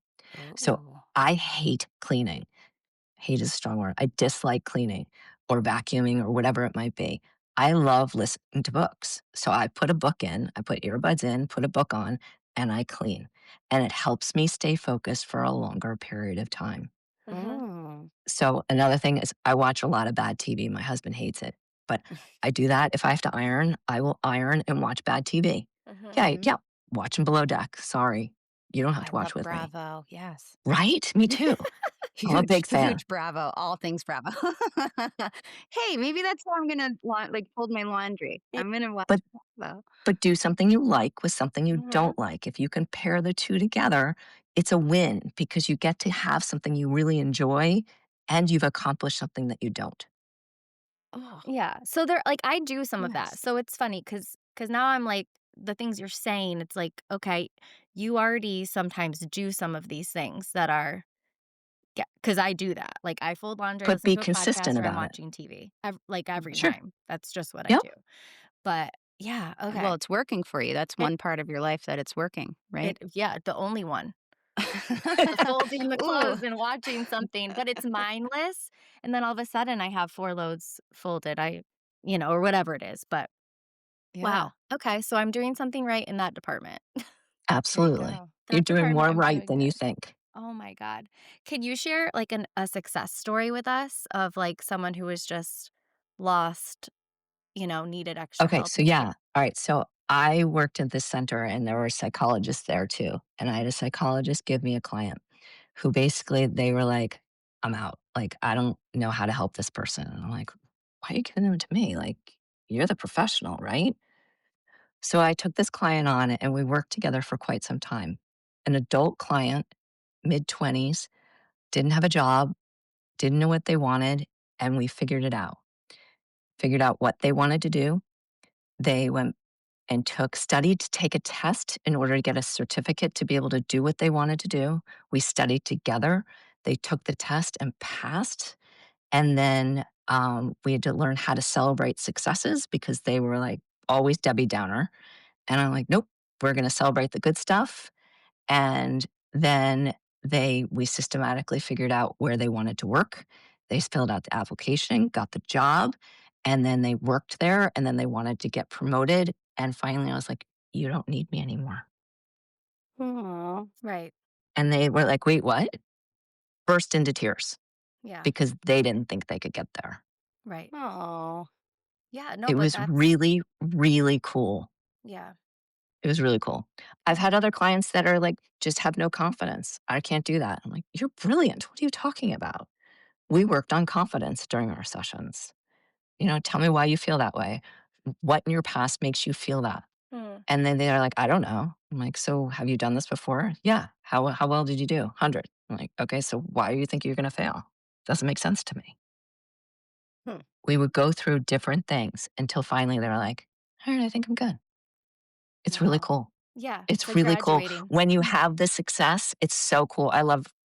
So oh, I hate cleaning. Hate is a strong word. I dislike cleaning or vacuuming or whatever it might be. I love listening to books. So I put a book in, I put earbuds in, put a book on, and I clean. And it helps me stay focused for a longer period of time. Mhm. oh. So another thing is I watch a lot of bad TV. My husband hates it. But I do that. If I have to iron, I will iron and watch bad TV. Mhm. Yeah, Mhm. yeah. Watching Below Deck. Sorry. You don't have I to watch love with me. Bravo. Yes. Right? Me too. I'm a Huge, big fan. huge Bravo. All things Bravo. Hey, maybe that's how I'm gonna like fold my laundry. Yeah. I'm gonna watch But Bravo. but do something you like with something you Mhm. don't like. If you can pair the two together, it's a win because you get to have something you really enjoy and you've accomplished something that you don't. Oh, Yeah. So there like, I do some of that. yes. So it's funny because now I'm like, the things you're saying, it's like, okay, you already sometimes do some of these things that are yeah, because I do that. Like, I fold laundry, I But listen be to a podcast, consistent or I'm about it. watching TV, like, every Sure. time. That's just what I Yep. do. But yeah, Well, okay. it's working for you. That's It one part of your life that it's working, right? it yeah, the only one. The folding the Ooh. clothes and watching something, but it's mindless, and then all of a sudden I have 4 loads folded, or whatever it is, but Yeah, wow, okay, so I'm doing something right in that department. there you Absolutely. go. You're That doing department, more I'm right doing than you good. think. Oh my god. Can you share, like, a success story with us of, like, someone who was just lost, needed extra Okay, help so and yeah. came. All right. So I worked at this center and there were psychologists there too. And I had a psychologist give me a client who basically they were like, I'm out. Like, I don't know how to help this person. And I'm like, why are you giving them to me? Like, you're the professional, right? So I took this client on and we worked together for quite some time. An adult client, mid 20s, didn't have a job, didn't know what they wanted, and we figured it out. Figured out what they wanted to do. They went and studied to take a test in order to get a certificate to be able to do what they wanted to do. We studied together. They took the test and passed. And then we had to learn how to celebrate successes because they were like always Debbie Downer. And I'm like, nope, we're going to celebrate the good stuff. And then we systematically figured out where they wanted to work. They filled out the application, got the job, and then they worked there. And then they wanted to get promoted. And finally, I was like, you don't need me anymore. Aw. Right. And they were like, wait, what? Burst into tears Yeah. because they didn't think they could get there. Right. Oh. Yeah, no, It but was that's really, really cool. yeah. It was really cool. I've Yeah. had other clients that are like, just have no confidence. I can't do that. I'm like, you're brilliant. What are you talking about? We worked on confidence during our sessions. Tell me why you feel that way. What in your past makes you feel that? Mm. And then they're like, I don't know. I'm like, so have you done this before? Yeah. How well did you do? 100. I'm like, okay, so why do you think you're going to fail? Doesn't make sense to me. Hmm. We would go through different things until finally they were like, all right, I think I'm good. It's really Wow. cool. Yeah, it's It's like really cool. graduating. When you have the success, it's so cool.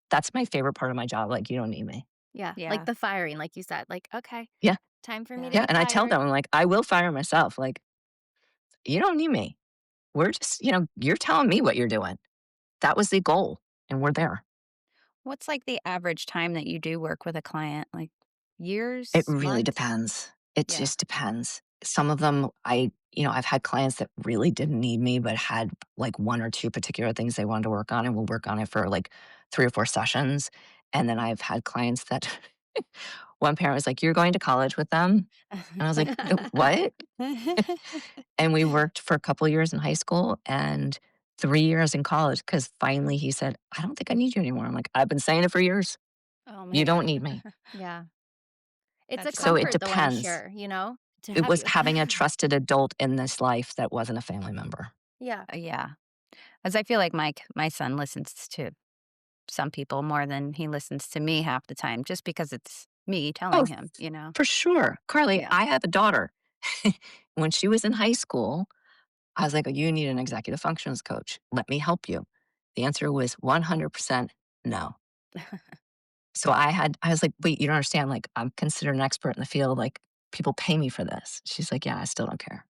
That's my favorite part of my job. Like, you don't need me. Yeah, like Yeah. the firing, like you said, like, "Okay, Yeah. time for me to Yeah. Yeah. be And I tell fired." them, I'm like, I will fire myself. Like, you don't need me. We're just, you're telling me what you're doing. That was the goal, and we're there. What's like the average time that you do work with a client? Like It years, really months? depends. It Yeah. just depends. Some of them, I've had clients that really didn't need me, but had like one or two particular things they wanted to work on, and we'll work on it for like 3 or 4 sessions. And then I've had clients that one parent was like, "You're going to college with them?" And I was like, "What?" And we worked for a couple years in high school and 3 years in college because finally he said, "I don't think I need you anymore." I'm like, "I've been saying it for years. Oh You don't man. need me." Yeah. It's a That's So so it comfort though, I'm depends. sure, to It have was you. having a trusted adult in this life that wasn't a family member. Yeah. Yeah. As I feel like my son listens to some people more than he listens to me half the time just because it's me Oh, telling him. for sure. Carly, Yeah. I have a daughter. When she was in high school, I was like, "Oh, you need an executive functions coach. Let me help you." The answer was 100% no. So I was like, "Wait, you don't understand. Like, I'm considered an expert in the field. Like, people pay me for this." She's like, "Yeah, I still don't care."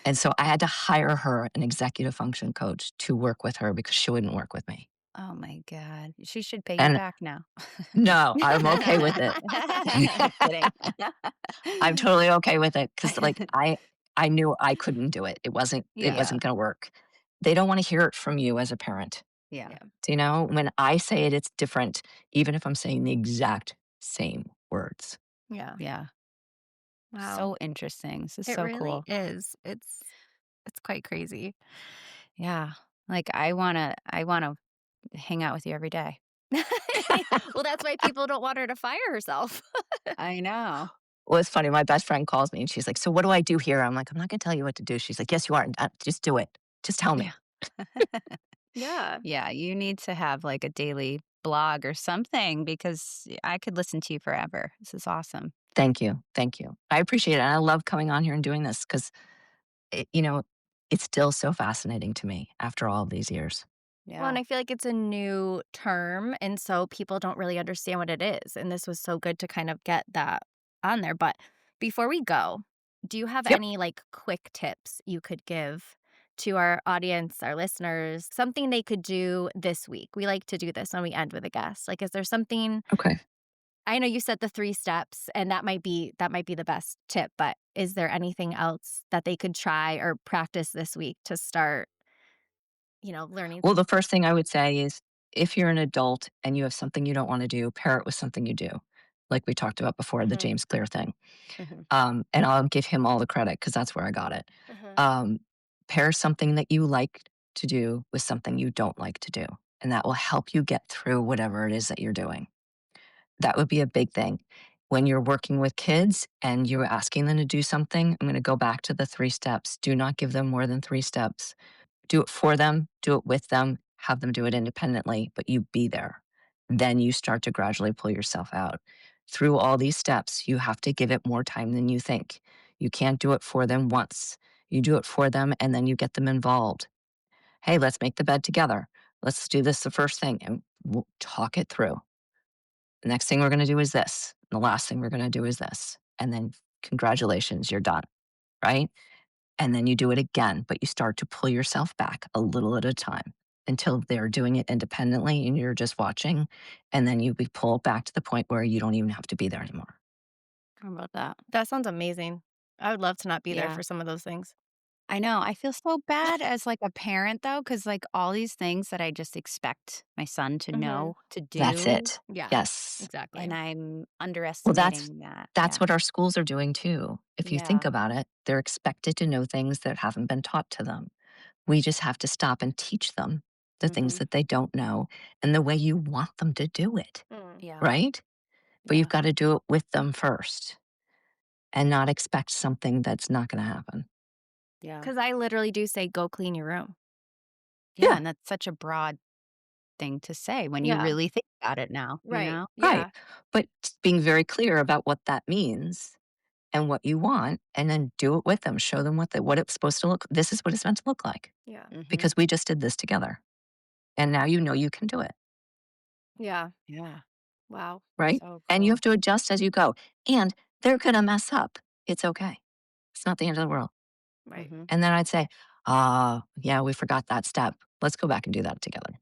And so I had to hire her an executive function coach to work with her because she wouldn't work with me. Oh my god. She should pay you And back now. no, I'm okay with it. Kidding. I'm totally okay with it because, like, I knew I couldn't do it. It Yeah. wasn't gonna work. They don't wanna hear it from you as a parent. Yeah. Yeah. Do you know? When I say it, it's different, even if I'm saying the exact same words. Yeah. Yeah. Wow. So interesting. This is It so really cool. is. It's quite crazy. Yeah. Like I wanna hang out with you every day. Well, that's why people don't want her to fire herself. I know. Well, it's funny, my best friend calls me and she's like, "So what do I do here?" I'm like, "I'm not gonna tell you what to do." She's like, "Yes, you are. Just do it. Just tell Yeah. me." Yeah. Yeah, you need to have like a daily blog or something because I could listen to you forever. This is awesome. Thank you. Thank you. I appreciate it. And I love coming on here and doing this because it, you know, it's still so fascinating to me after all of these years. Well, and Yeah. I feel like it's a new term, and so people don't really understand what it is, and this was so good to kind of get that on there, but before we go, do you have Yep. any, like, quick tips you could give to our audience, our listeners, something they could do this week? We like to do this when we end with a guest. Like, is there something Okay. I know you said the 3 steps, and that might be the best tip, but is there anything else that they could try or practice this week to start, learning Well, some the first thing I would say is if you're an adult and you have something you don't want to do, pair it with something you do. Like we talked about before, the Mhm, James Clear thing. mhm, And I'll give him all the credit because that's where I got it. mhm. Um, Pair something that you like to do with something you don't like to do, and that will help you get through whatever it is that you're doing. That would be a big thing. When you're working with kids and you're asking them to do something, I'm going to go back to the 3 steps. Do not give them more than 3 steps. Do it for them, do it with them, have them do it independently, but you be there. Then you start to gradually pull yourself out. Through all these steps, you have to give it more time than you think. You can't do it for them once. You do it for them and then you get them involved. Hey, let's make the bed together. Let's do this the first thing and we'll talk it through. The next thing we're going to do is this. The last thing we're going to do is this. And then congratulations, you're done, right? And then you do it again, but you start to pull yourself back a little at a time until they're doing it independently and you're just watching. And then you be pulled back to the point where you don't even have to be there anymore. How about that? That sounds amazing. I would love to not be there Yeah. for some of those things. I know. I feel so bad as like a parent though, because like all these things that I just expect my son to Mhm. know to That's do, it. Yeah, Yes. exactly. and I'm Well, underestimating that. that's Yeah. what our schools are doing too. If you think Yeah. about it, they're expected to know things that haven't been taught to them. We just have to stop and teach them the things Mhm. that they don't know and the way you want them to do it, Mm, Yeah. right? But you've Yeah. got to do it with them first and not expect something that's not going to happen. Yeah. 'cause I literally do say, "Go clean your room." Yeah, Yeah, and that's such a broad thing to say when you Yeah, really think about it now, you right. know? right. Yeah, But being very clear about what that means and what you want, and then do it with them. Show them what it's supposed to look. This is what it's meant to look like yeah, Mhm. because we just did this together, and now you know you can do it, yeah. Yeah. Wow. right? So And you have cool. to adjust as you go. And they're gonna mess up. It's okay. It's not the end of the world. Right. Mhm. And then I'd say, yeah, we forgot that step. Let's go back and do that together.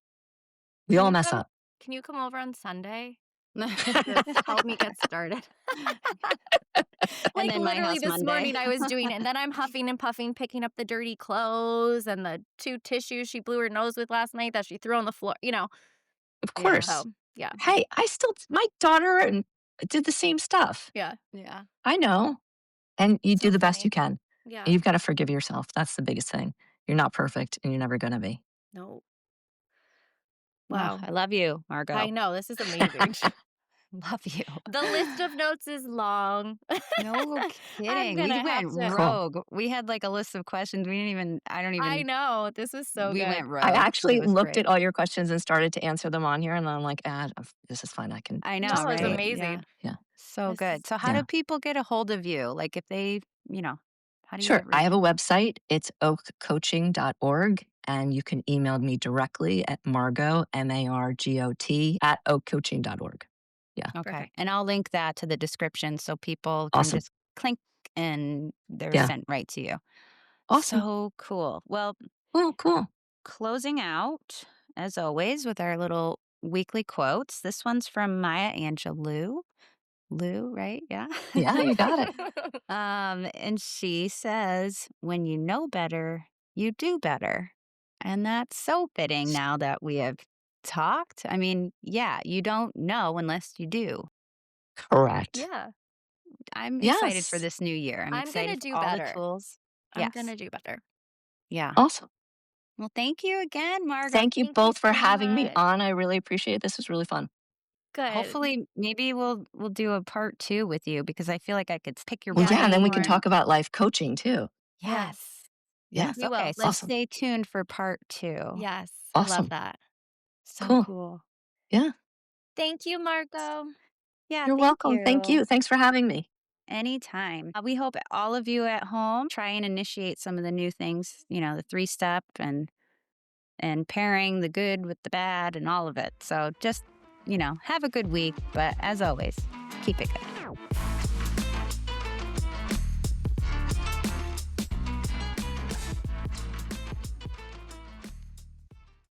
We Can all you mess come up. can you come over on Sunday to just help me get started? And Like, then my literally house this Monday. morning I was doing it, and then I'm huffing and puffing, picking up the dirty clothes and the 2 tissues she blew her nose with last night that she threw on the floor. Of Yeah. course. So, yeah. Hey, my daughter and did the same stuff. Yeah. Yeah. I know. And you do So the best you funny. can. And Yeah. you've got to forgive yourself. That's the biggest thing. You're not perfect and you're never going to be. No. Oh, Wow. I love you, I Margot. know, this is amazing. Love you. The list of notes is long. No I'm kidding. We gonna have went to Cool. rogue. We had like a list of questions. We didn't even, I don't I even, know, this is so we good. went I rogue. It actually was looked great. at all your questions and started to answer them on here. And then I'm like, this is fine. I can I know, No, just it's do right? it. Yeah. amazing. Yeah. So This is good. So, how do Yeah. people get a hold of you? Like, if they, you know, how do you Sure. get I have reach? a website. It's oakcoaching.org. And you can email me directly at Margot, MARGOT, at oakcoaching.org. Yeah. Okay. perfect. And I'll link that to the description so people can Awesome. just clink and they're Yeah. sent right to you. Awesome. So cool. Well, Oh, cool. closing out, as always, with our little weekly quotes. This one's from Maya Angelou. Lou, right? Yeah. Yeah, you got it. And she says, when you know better, you do better. And that's so fitting now that we have talked. I mean, yeah, you don't know unless you do. Correct. Yeah. I'm excited for Yes. this new year. I'm I'm gonna excited for do all the better. tools. I'm Yes. gonna do better. Yeah. Awesome. Well, thank you again, Margot. Thank you Thank you both for so having me much. on. I really appreciate it. This was really fun. Good. Hopefully, maybe we'll do a part 2 with you because I feel like I could pick your Well, yeah, and then brain we Yes. can more and talk about life coaching too. yes. Yes. Yeah. Yes. We Okay. will. So Let's Awesome. stay tuned for part 2. yes. I love Awesome. that. So Cool. cool. Yeah. Thank you, Margot. Yeah, You're thank welcome. Thank you. you. Thanks for having me. Anytime. We hope all of you at home try and initiate some of the new things, the 3-step and pairing the good with the bad and all of it. So just, have a good week, but as always, keep it good.